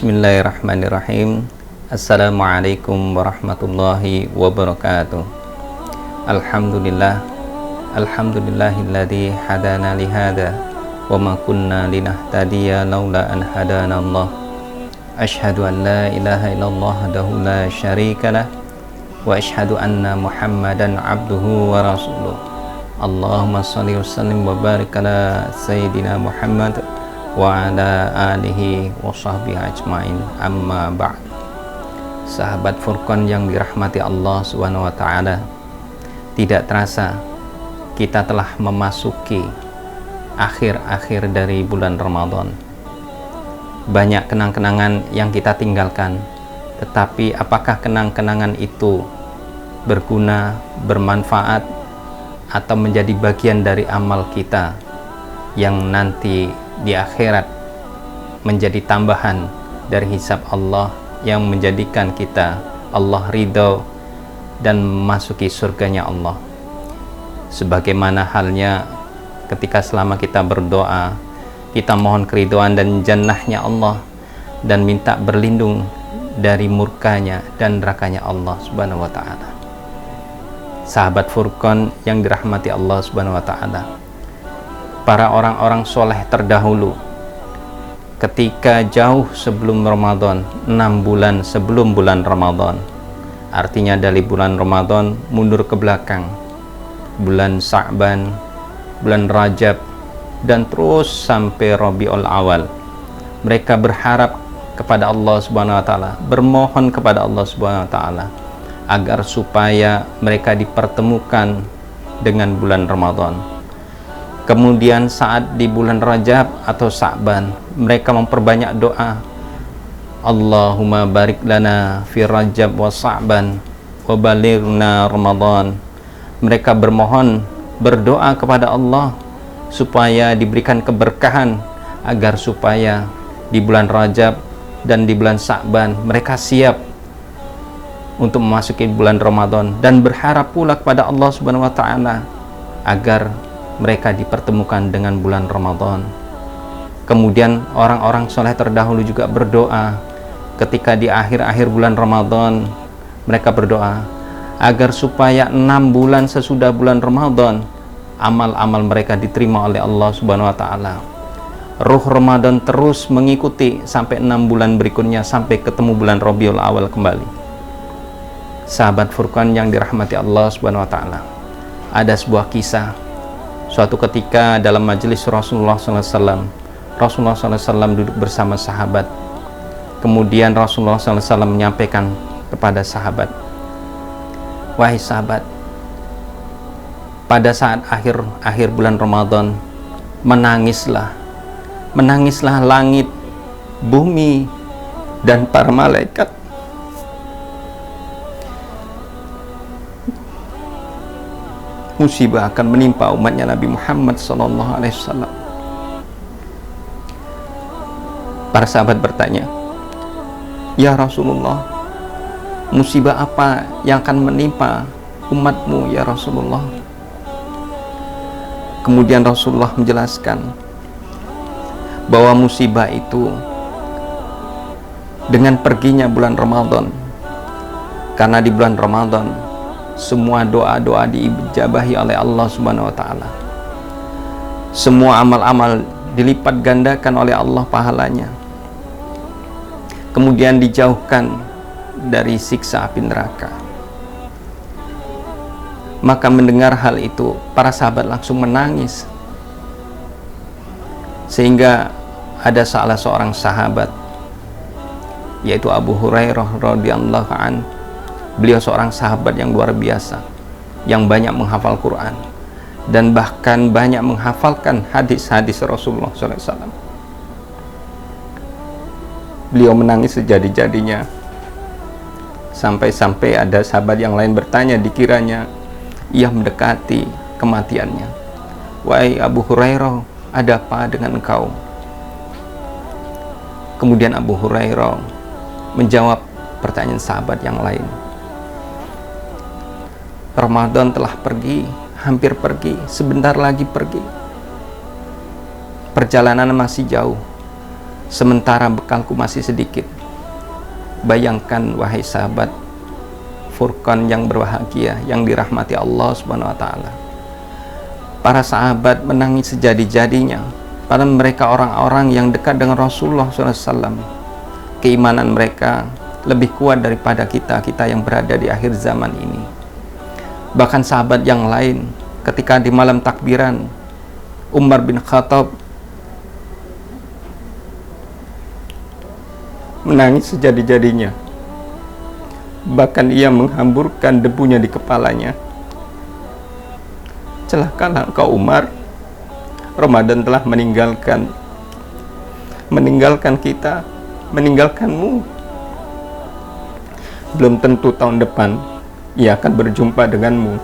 Bismillahirrahmanirrahim. Assalamualaikum warahmatullahi wabarakatuh. Alhamdulillahilladzi hadana lihada wa ma kunna linahtadiya laula an hadana Allah. Asyhadu an la ilaha illallah wahdahu la syarikalah wa asyhadu anna Muhammadan abduhu wa rasuluh. Allahumma shalli wa sallim wa barik ala sayyidina Muhammad wa ala alihi wa sahbihi ajmain, amma ba'd. Sahabat Furqan yang dirahmati Allah Subhanahu wa ta'ala, tidak terasa kita telah memasuki akhir-akhir dari bulan Ramadan. Banyak kenang-kenangan yang kita tinggalkan, tetapi apakah kenang-kenangan itu berguna, bermanfaat, atau menjadi bagian dari amal kita yang nanti di akhirat menjadi tambahan dari hisab Allah yang menjadikan kita Allah ridho dan memasuki surganya Allah. Sebagaimana halnya ketika selama kita berdoa, kita mohon keridhaan dan jannahnya Allah dan minta berlindung dari murkanya dan nerakanya Allah Subhanahu wa ta'ala. Sahabat Furqan yang dirahmati Allah Subhanahu wa ta'ala, para orang-orang soleh terdahulu ketika jauh sebelum Ramadan, 6 bulan sebelum bulan Ramadan, artinya dari bulan Ramadan mundur ke belakang, bulan Sa'ban, bulan Rajab, dan terus sampai Rabiul Awal, mereka berharap kepada Allah Subhanahu wa ta'ala, bermohon kepada Allah Subhanahu wa ta'ala agar supaya mereka dipertemukan dengan bulan Ramadan. Kemudian saat di bulan Rajab atau Sa'ban, mereka memperbanyak doa, Allahumma barik lana fi Rajab wa Sa'ban wa balighna Ramadan. Mereka bermohon, berdoa kepada Allah supaya diberikan keberkahan, agar supaya di bulan Rajab dan di bulan Sa'ban mereka siap untuk memasuki bulan Ramadan, dan berharap pula kepada Allah Subhanahu wa ta'ala agar mereka dipertemukan dengan bulan Ramadan. Kemudian orang-orang soleh terdahulu juga berdoa ketika di akhir-akhir bulan Ramadan, mereka berdoa agar supaya 6 bulan sesudah bulan Ramadan amal-amal mereka diterima oleh Allah Subhanahu wa ta'ala. Ruh Ramadan terus mengikuti sampai 6 bulan berikutnya, sampai ketemu bulan Rabiul Awal kembali. Sahabat Furqan yang dirahmati Allah Subhanahu wa ta'ala, ada sebuah kisah. Suatu ketika dalam majelis Rasulullah SAW, Rasulullah SAW duduk bersama sahabat. Kemudian Rasulullah SAW menyampaikan kepada sahabat, wahai sahabat, pada saat akhir bulan Ramadan, menangislah langit, bumi, dan para malaikat. Musibah akan menimpa umatnya Nabi Muhammad SAW. Para sahabat bertanya, ya Rasulullah, musibah apa yang akan menimpa umatmu ya Rasulullah? Kemudian Rasulullah menjelaskan bahwa musibah itu dengan perginya bulan Ramadan, karena di bulan Ramadan semua doa-doa diijabahi oleh Allah Subhanahu wa ta'ala. Semua amal-amal dilipat gandakan oleh Allah pahalanya. Kemudian dijauhkan dari siksa api neraka. Maka mendengar hal itu, para sahabat langsung menangis. Sehingga ada salah seorang sahabat, yaitu Abu Hurairah radhiyallahu anhu. Beliau seorang sahabat yang luar biasa, yang banyak menghafal Quran dan bahkan banyak menghafalkan hadis-hadis Rasulullah SAW. Beliau menangis sejadi-jadinya, sampai-sampai ada sahabat yang lain bertanya, dikiranya ia mendekati kematiannya. Wahai Abu Hurairah, ada apa dengan engkau? Kemudian Abu Hurairah menjawab pertanyaan sahabat yang lain. Ramadan telah pergi, hampir pergi, sebentar lagi pergi. Perjalanan masih jauh, sementara bekalku masih sedikit. Bayangkan wahai sahabat Furqan yang berbahagia, yang dirahmati Allah Subhanahu wa taala. Para sahabat menangis sejadi-jadinya, karena mereka orang-orang yang dekat dengan Rasulullah SAW. Keimanan mereka lebih kuat daripada kita yang berada di akhir zaman ini. Bahkan sahabat yang lain, ketika di malam takbiran, Umar bin Khattab menangis sejadi-jadinya. Bahkan ia menghamburkan debunya di kepalanya. Celakalah engkau Umar, Ramadan telah meninggalkan kita, meninggalkanmu. Belum tentu tahun depan ia akan berjumpa denganmu.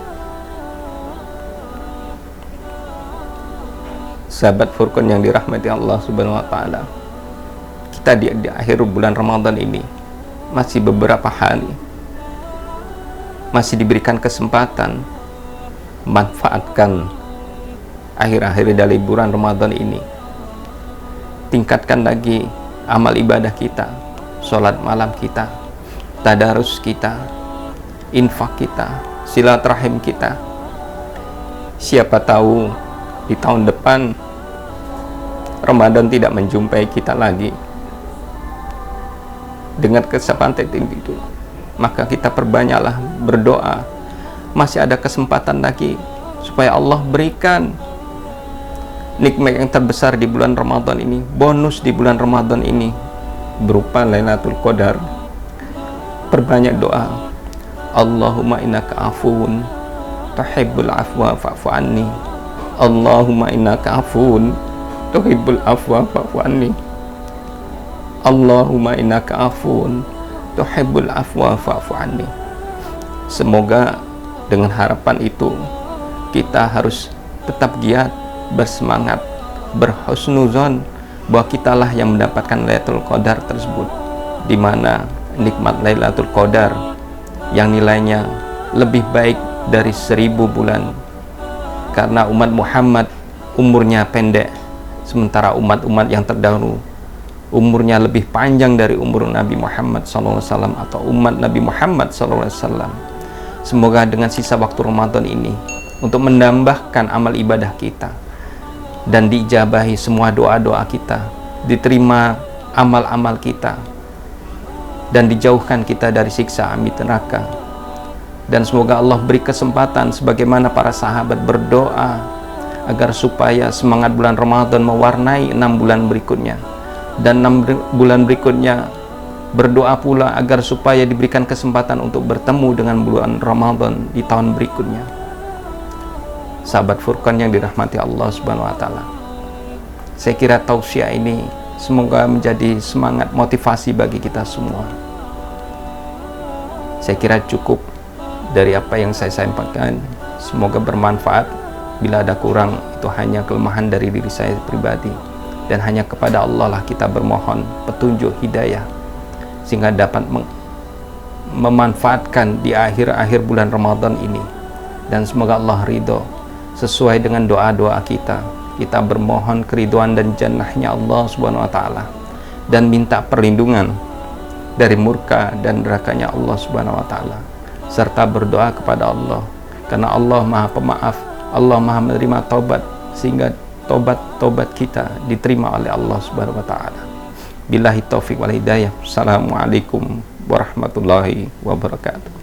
Sahabat Furqan yang dirahmati Allah Subhanahu wa taala, kita di akhir bulan Ramadan ini masih beberapa hari, masih diberikan kesempatan. Manfaatkan akhir-akhir dari bulan Ramadan ini. Tingkatkan lagi amal ibadah kita, sholat malam kita, tadarus kita, infak kita, silaturahim kita. Siapa tahu di tahun depan Ramadan tidak menjumpai kita lagi. Dengan kesempatan itu, maka kita perbanyaklah berdoa. Masih ada kesempatan lagi supaya Allah berikan nikmat yang terbesar di bulan Ramadan ini, bonus di bulan Ramadan ini berupa Lailatul Qadar. Perbanyak doa. Allahumma innaka afuwun tuhibbul afwa fa'fu anni. Allahumma innaka afuwun tuhibbul afwa fa'fu anni. Allahumma innaka afuwun tuhibbul afwa fa'fu anni. Semoga dengan harapan itu kita harus tetap giat, bersemangat, berhusnuzon bahwa kitalah yang mendapatkan Lailatul Qadar tersebut, di mana nikmat Lailatul Qadar yang nilainya lebih baik dari 1000 bulan. Karena umat Muhammad umurnya pendek, sementara umat-umat yang terdahulu umurnya lebih panjang dari umur Nabi Muhammad SAW atau umat Nabi Muhammad SAW. Semoga dengan sisa waktu Ramadan ini untuk menambahkan amal ibadah kita dan diijabahi semua doa-doa kita, diterima amal-amal kita, dan dijauhkan kita dari siksa api neraka. Dan semoga Allah beri kesempatan sebagaimana para sahabat berdoa agar supaya semangat bulan Ramadan mewarnai 6 bulan berikutnya, dan 6 bulan berikutnya berdoa pula agar supaya diberikan kesempatan untuk bertemu dengan bulan Ramadan di tahun berikutnya. Sahabat Furqan yang dirahmati Allah Subhanahu wa taala, saya kira tausiah ini semoga menjadi semangat motivasi bagi kita semua. Saya kira cukup dari apa yang saya sampaikan. Semoga bermanfaat. Bila ada kurang, itu hanya kelemahan dari diri saya pribadi, dan hanya kepada Allah lah kita bermohon petunjuk hidayah sehingga dapat memanfaatkan di akhir-akhir bulan Ramadan ini. Dan semoga Allah ridho sesuai dengan doa-doa kita. Kita bermohon keridhaan dan jannahnya Allah Subhanahu wa taala, dan minta perlindungan dari murka dan nerakanya Allah Subhanahu wa taala, serta berdoa kepada Allah, karena Allah Maha Pemaaf, Allah Maha menerima taubat, sehingga tobat kita diterima oleh Allah Subhanahu wa taala. Billahi taufiq wal hidayah. Assalamualaikum warahmatullahi wabarakatuh.